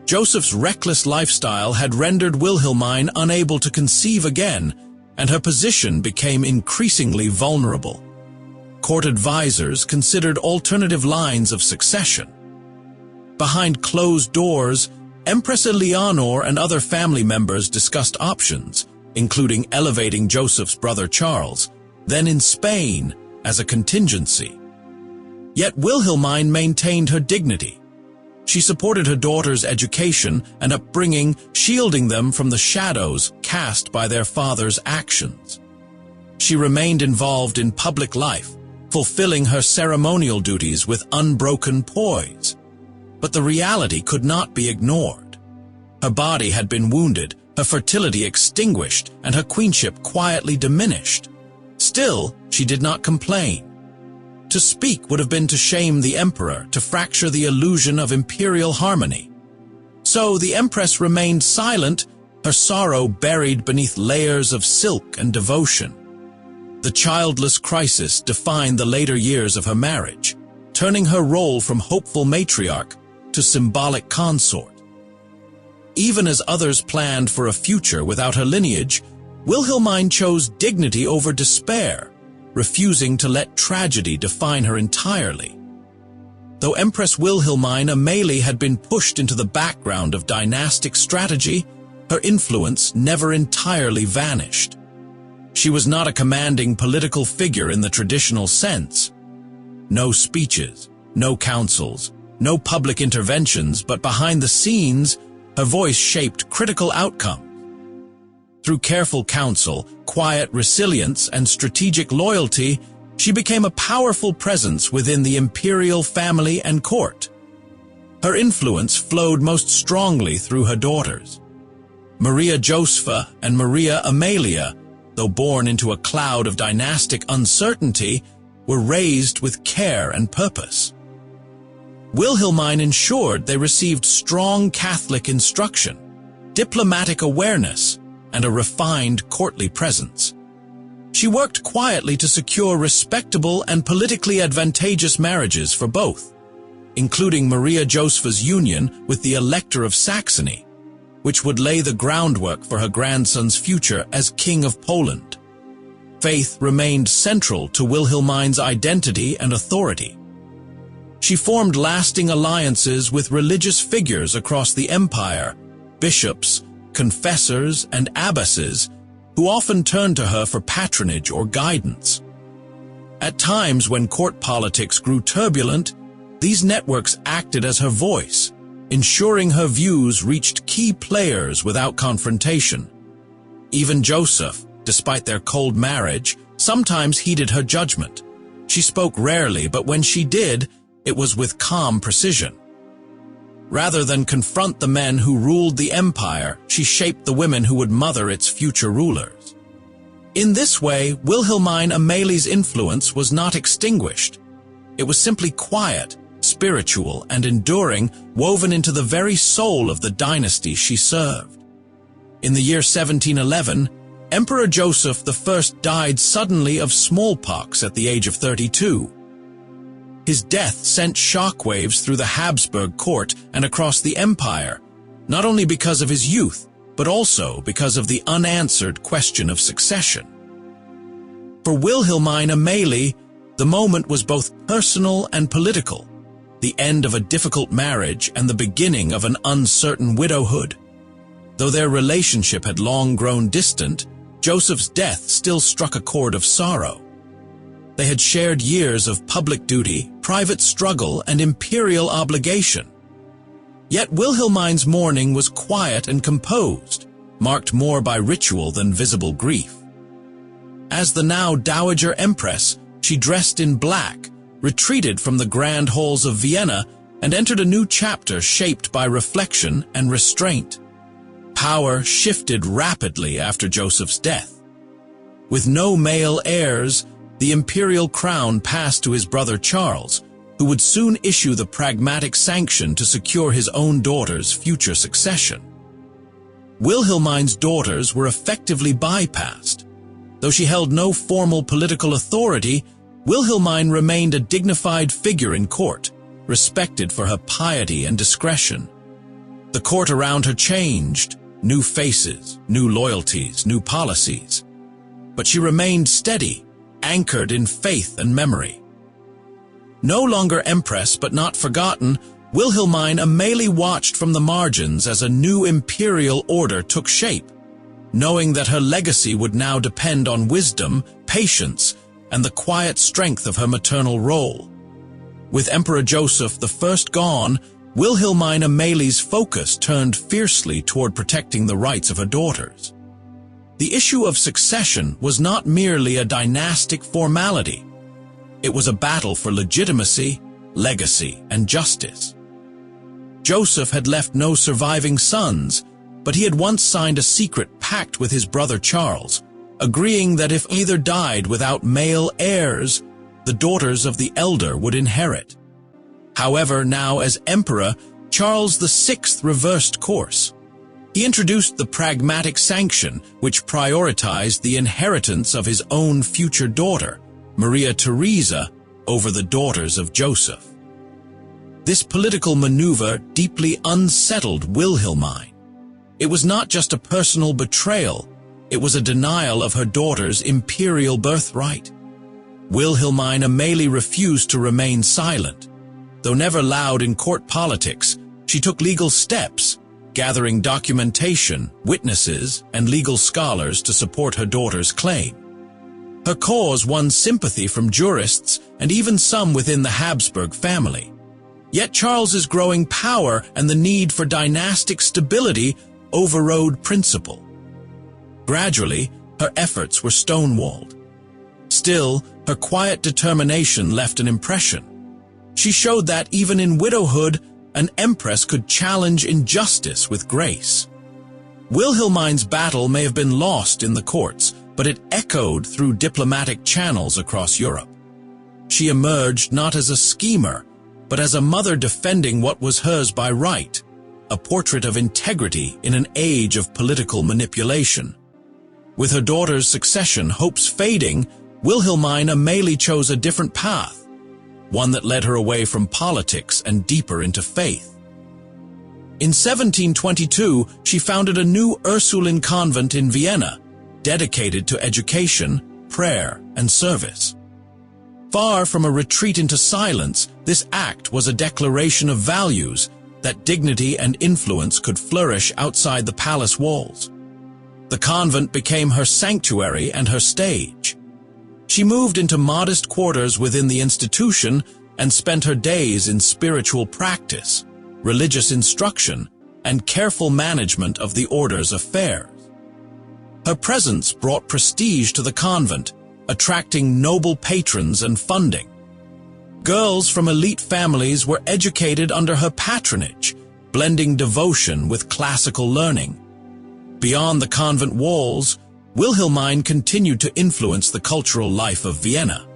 Joseph's reckless lifestyle had rendered Wilhelmine unable to conceive again, and her position became increasingly vulnerable. Court advisors considered alternative lines of succession. Behind closed doors, Empress Eleanor and other family members discussed options, including elevating Joseph's brother Charles, then in Spain, as a contingency. Yet Wilhelmine maintained her dignity. She supported her daughter's education and upbringing, shielding them from the shadows cast by their father's actions. She remained involved in public life, fulfilling her ceremonial duties with unbroken poise. But the reality could not be ignored. Her body had been wounded, her fertility extinguished, and her queenship quietly diminished. Still, she did not complain. To speak would have been to shame the emperor, to fracture the illusion of imperial harmony. So the Empress remained silent, her sorrow buried beneath layers of silk and devotion. The childless crisis defined the later years of her marriage, turning her role from hopeful matriarch to symbolic consort. Even as others planned for a future without her lineage, Wilhelmine chose dignity over despair, refusing to let tragedy define her entirely. Though Empress Wilhelmine Amalie had been pushed into the background of dynastic strategy, her influence never entirely vanished. She was not a commanding political figure in the traditional sense. No speeches, no councils, no public interventions, but behind the scenes, her voice shaped critical outcomes. Through careful counsel, quiet resilience, and strategic loyalty, she became a powerful presence within the imperial family and court. Her influence flowed most strongly through her daughters. Maria Josepha and Maria Amalia, though born into a cloud of dynastic uncertainty, were raised with care and purpose. Wilhelmine ensured they received strong Catholic instruction, diplomatic awareness, and a refined courtly presence. She worked quietly to secure respectable and politically advantageous marriages for both, including Maria Josepha's union with the Elector of Saxony, which would lay the groundwork for her grandson's future as King of Poland. Faith remained central to Wilhelmine's identity and authority. She formed lasting alliances with religious figures across the empire, bishops, confessors, and abbesses, who often turned to her for patronage or guidance. At times when court politics grew turbulent, these networks acted as her voice, ensuring her views reached key players without confrontation. Even Joseph, despite their cold marriage, sometimes heeded her judgment. She spoke rarely, but when she did, it was with calm precision. Rather than confront the men who ruled the empire, she shaped the women who would mother its future rulers. In this way, Wilhelmine Amalie's influence was not extinguished. It was simply quiet, spiritual, and enduring, woven into the very soul of the dynasty she served. In the year 1711, Emperor Joseph I died suddenly of smallpox at the age of 32. His death sent shockwaves through the Habsburg court and across the empire, not only because of his youth, but also because of the unanswered question of succession. For Wilhelmine Amalie, the moment was both personal and political, the end of a difficult marriage and the beginning of an uncertain widowhood. Though their relationship had long grown distant, Joseph's death still struck a chord of sorrow. They had shared years of public duty, private struggle, and imperial obligation. Yet Wilhelmine's mourning was quiet and composed, marked more by ritual than visible grief. As the now Dowager Empress, she dressed in black, retreated from the grand halls of Vienna, and entered a new chapter shaped by reflection and restraint. Power shifted rapidly after Joseph's death. With no male heirs, the imperial crown passed to his brother Charles, who would soon issue the pragmatic sanction to secure his own daughter's future succession. Wilhelmine's daughters were effectively bypassed. Though she held no formal political authority, Wilhelmine remained a dignified figure in court, respected for her piety and discretion. The court around her changed, new faces, new loyalties, new policies. But she remained steady, anchored in faith and memory. No longer Empress but not forgotten, Wilhelmine Amalie watched from the margins as a new imperial order took shape, knowing that her legacy would now depend on wisdom, patience, and the quiet strength of her maternal role. With Emperor Joseph I gone, Wilhelmine Amalie's focus turned fiercely toward protecting the rights of her daughters. The issue of succession was not merely a dynastic formality. It was a battle for legitimacy, legacy, and justice. Joseph had left no surviving sons, but he had once signed a secret pact with his brother Charles, agreeing that if either died without male heirs, the daughters of the elder would inherit. However, now as emperor, Charles VI reversed course. He introduced the pragmatic sanction, which prioritized the inheritance of his own future daughter, Maria Theresa, over the daughters of Joseph. This political maneuver deeply unsettled Wilhelmine. It was not just a personal betrayal, it was a denial of her daughter's imperial birthright. Wilhelmine Amalie refused to remain silent. Though never loud in court politics, she took legal steps, gathering documentation, witnesses, and legal scholars to support her daughter's claim. Her cause won sympathy from jurists and even some within the Habsburg family. Yet Charles's growing power and the need for dynastic stability overrode principle. Gradually, her efforts were stonewalled. Still, Her quiet determination left an impression. She showed that even in widowhood, an empress could challenge injustice with grace. Wilhelmine's battle may have been lost in the courts, but it echoed through diplomatic channels across Europe. She emerged not as a schemer, but as a mother defending what was hers by right, a portrait of integrity in an age of political manipulation. With her daughter's succession hopes fading, Wilhelmine Amalie chose a different path, one that led her away from politics and deeper into faith. In 1722, she founded a new Ursuline convent in Vienna, dedicated to education, prayer, and service. Far from a retreat into silence, this act was a declaration of values that dignity and influence could flourish outside the palace walls. The convent became her sanctuary and her stage. She moved into modest quarters within the institution and spent her days in spiritual practice, religious instruction, and careful management of the order's affairs. Her presence brought prestige to the convent, attracting noble patrons and funding. Girls from elite families were educated under her patronage, blending devotion with classical learning. Beyond the convent walls, Wilhelmine continued to influence the cultural life of Vienna.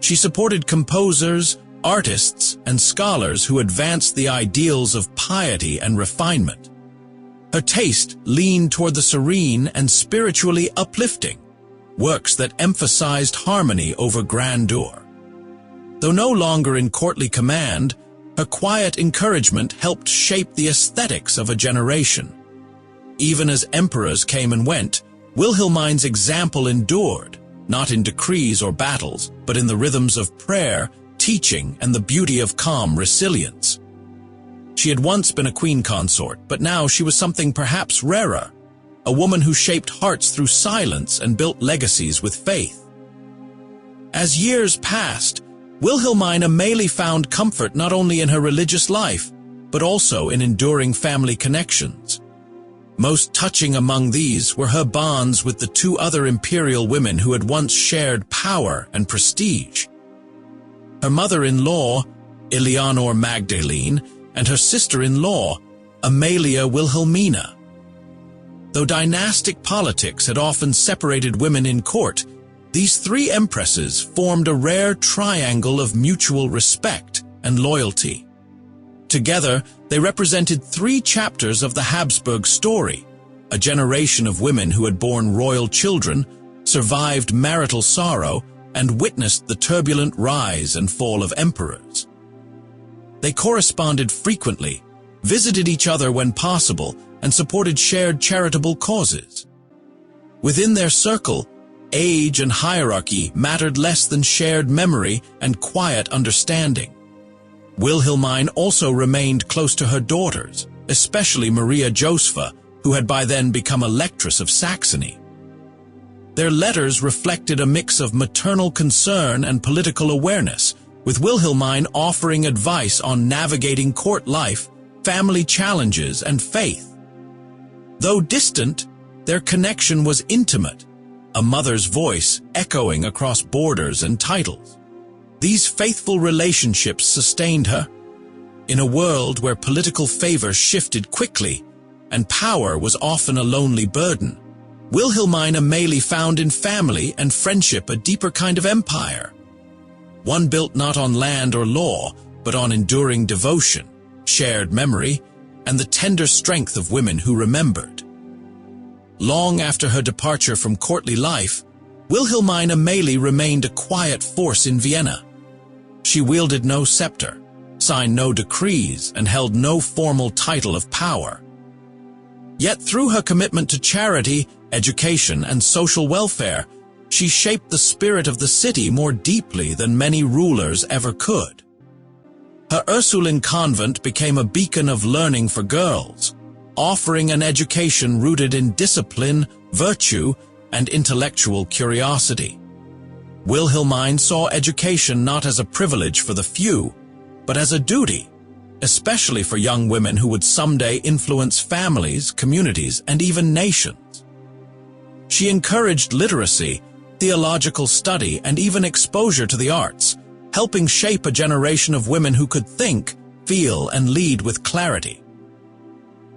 She supported composers, artists, and scholars who advanced the ideals of piety and refinement. Her taste leaned toward the serene and spiritually uplifting, works that emphasized harmony over grandeur. Though no longer in courtly command, her quiet encouragement helped shape the aesthetics of a generation. Even as emperors came and went, Wilhelmine's example endured, not in decrees or battles, but in the rhythms of prayer, teaching, and the beauty of calm resilience. She had once been a queen consort, but now she was something perhaps rarer, a woman who shaped hearts through silence and built legacies with faith. As years passed, Wilhelmine Amalie found comfort not only in her religious life, but also in enduring family connections. Most touching among these were her bonds with the two other imperial women who had once shared power and prestige. Her mother-in-law, Eleanor Magdalene, and her sister-in-law, Amalia Wilhelmina. Though dynastic politics had often separated women in court, these three empresses formed a rare triangle of mutual respect and loyalty. Together, they represented three chapters of the Habsburg story, a generation of women who had borne royal children, survived marital sorrow, and witnessed the turbulent rise and fall of emperors. They corresponded frequently, visited each other when possible, and supported shared charitable causes. Within their circle, age and hierarchy mattered less than shared memory and quiet understanding. Wilhelmine also remained close to her daughters, especially Maria Josepha, who had by then become Electress of Saxony. Their letters reflected a mix of maternal concern and political awareness, with Wilhelmine offering advice on navigating court life, family challenges, and faith. Though distant, their connection was intimate, a mother's voice echoing across borders and titles. These faithful relationships sustained her. In a world where political favor shifted quickly and power was often a lonely burden, Wilhelmine Amalie found in family and friendship a deeper kind of empire. One built not on land or law, but on enduring devotion, shared memory, and the tender strength of women who remembered. Long after her departure from courtly life, Wilhelmine Amalie remained a quiet force in Vienna. She wielded no scepter, signed no decrees, and held no formal title of power. Yet through her commitment to charity, education, and social welfare, she shaped the spirit of the city more deeply than many rulers ever could. Her Ursuline convent became a beacon of learning for girls, offering an education rooted in discipline, virtue, and intellectual curiosity. Wilhelmine saw education not as a privilege for the few, but as a duty, especially for young women who would someday influence families, communities, and even nations. She encouraged literacy, theological study, and even exposure to the arts, helping shape a generation of women who could think, feel, and lead with clarity.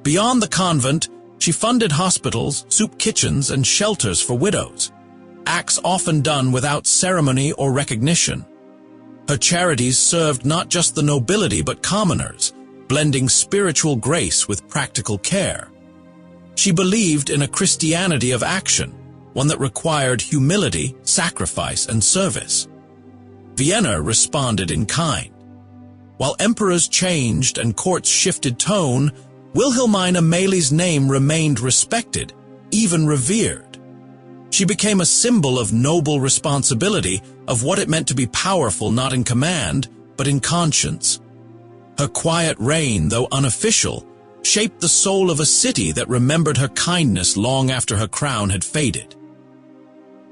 Beyond the convent, she funded hospitals, soup kitchens, and shelters for widows, acts often done without ceremony or recognition. Her charities served not just the nobility but commoners, blending spiritual grace with practical care. She believed in a Christianity of action, one that required humility, sacrifice, and service. Vienna responded in kind. While emperors changed and courts shifted tone, Wilhelmine Amalie's name remained respected, even revered. She became a symbol of noble responsibility, of what it meant to be powerful not in command, but in conscience. Her quiet reign, though unofficial, shaped the soul of a city that remembered her kindness long after her crown had faded.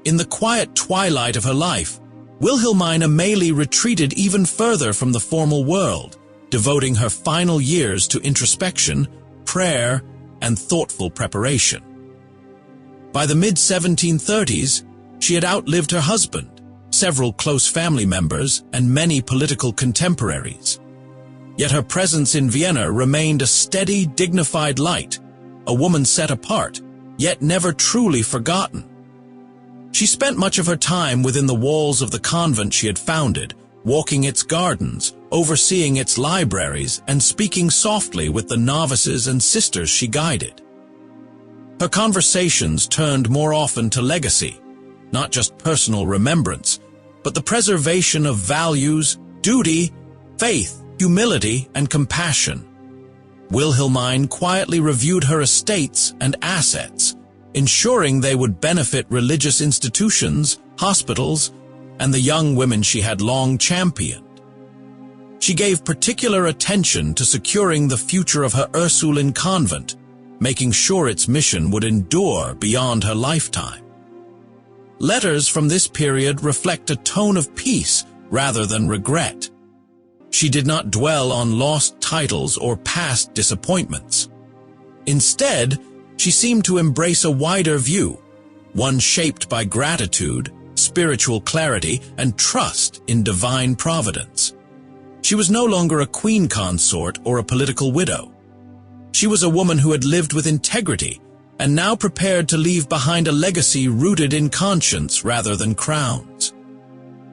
In the quiet twilight of her life, Wilhelmine Amalie retreated even further from the formal world, devoting her final years to introspection, prayer, and thoughtful preparation. By the mid-1730s, she had outlived her husband, several close family members, and many political contemporaries. Yet her presence in Vienna remained a steady, dignified light, a woman set apart, yet never truly forgotten. She spent much of her time within the walls of the convent she had founded, walking its gardens, overseeing its libraries, and speaking softly with the novices and sisters she guided. Her conversations turned more often to legacy, not just personal remembrance, but the preservation of values, duty, faith, humility, and compassion. Wilhelmine quietly reviewed her estates and assets, ensuring they would benefit religious institutions, hospitals, and the young women she had long championed. She gave particular attention to securing the future of her Ursuline convent, making sure its mission would endure beyond her lifetime. Letters from this period reflect a tone of peace rather than regret. She did not dwell on lost titles or past disappointments. Instead, she seemed to embrace a wider view, one shaped by gratitude, spiritual clarity, and trust in divine providence. She was no longer a queen consort or a political widow. She was a woman who had lived with integrity and now prepared to leave behind a legacy rooted in conscience rather than crowns.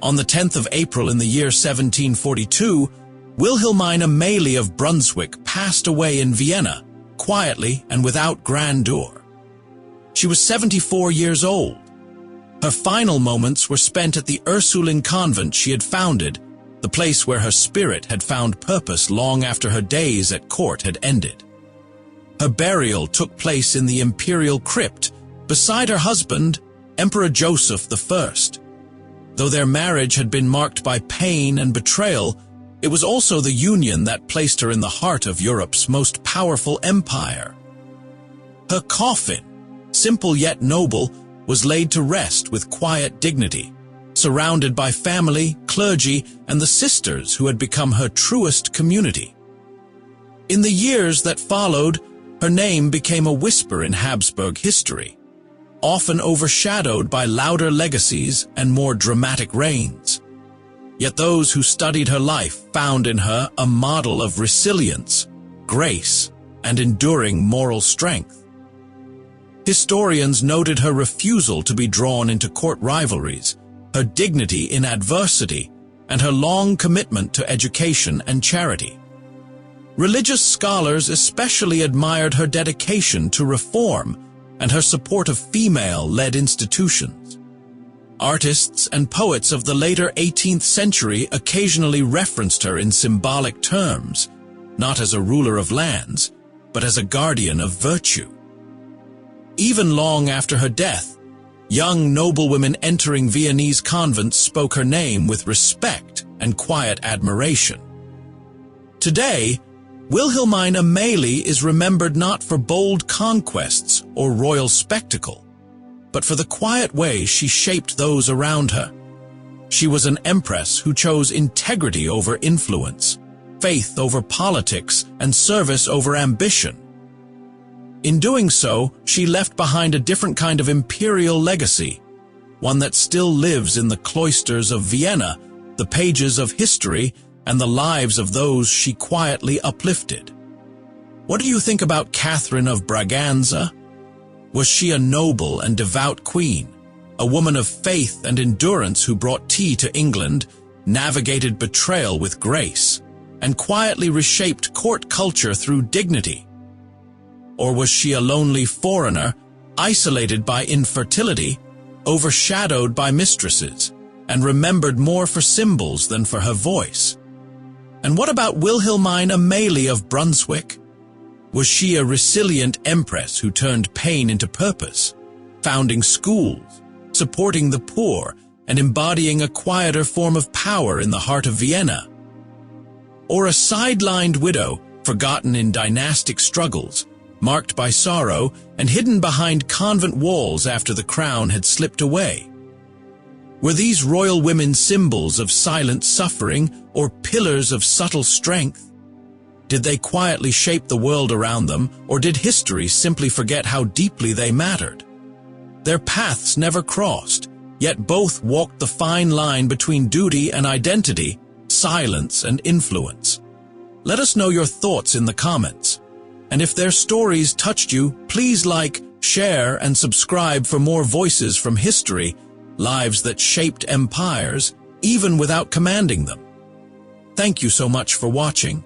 On the 10th of April in the year 1742, Wilhelmine Amalie of Brunswick passed away in Vienna, quietly and without grandeur. She was 74 years old. Her final moments were spent at the Ursuline convent she had founded, the place where her spirit had found purpose long after her days at court had ended. Her burial took place in the imperial crypt, beside her husband, Emperor Joseph I. Though their marriage had been marked by pain and betrayal, it was also the union that placed her in the heart of Europe's most powerful empire. Her coffin, simple yet noble, was laid to rest with quiet dignity, surrounded by family, clergy, and the sisters who had become her truest community. In the years that followed, her name became a whisper in Habsburg history, often overshadowed by louder legacies and more dramatic reigns. Yet those who studied her life found in her a model of resilience, grace, and enduring moral strength. Historians noted her refusal to be drawn into court rivalries, her dignity in adversity, and her long commitment to education and charity. Religious scholars especially admired her dedication to reform and her support of female-led institutions. Artists and poets of the later 18th century occasionally referenced her in symbolic terms, not as a ruler of lands, but as a guardian of virtue. Even long after her death, young noblewomen entering Viennese convents spoke her name with respect and quiet admiration. Today, Wilhelmine Amalie is remembered not for bold conquests or royal spectacle, but for the quiet way she shaped those around her. She was an empress who chose integrity over influence, faith over politics, and service over ambition. In doing so, she left behind a different kind of imperial legacy, one that still lives in the cloisters of Vienna, the pages of history, and the lives of those she quietly uplifted. What do you think about Catherine of Braganza? Was she a noble and devout queen, a woman of faith and endurance who brought tea to England, navigated betrayal with grace, and quietly reshaped court culture through dignity? Or was she a lonely foreigner, isolated by infertility, overshadowed by mistresses, and remembered more for symbols than for her voice? And what about Wilhelmine Amalie of Brunswick? Was she a resilient empress who turned pain into purpose, founding schools, supporting the poor, and embodying a quieter form of power in the heart of Vienna? Or a sidelined widow, forgotten in dynastic struggles, marked by sorrow and hidden behind convent walls after the crown had slipped away? Were these royal women symbols of silent suffering or pillars of subtle strength? Did they quietly shape the world around them, or did history simply forget how deeply they mattered? Their paths never crossed, yet both walked the fine line between duty and identity, silence and influence. Let us know your thoughts in the comments. And if their stories touched you, please like, share, and subscribe for more voices from history, lives that shaped empires, even without commanding them. Thank you so much for watching.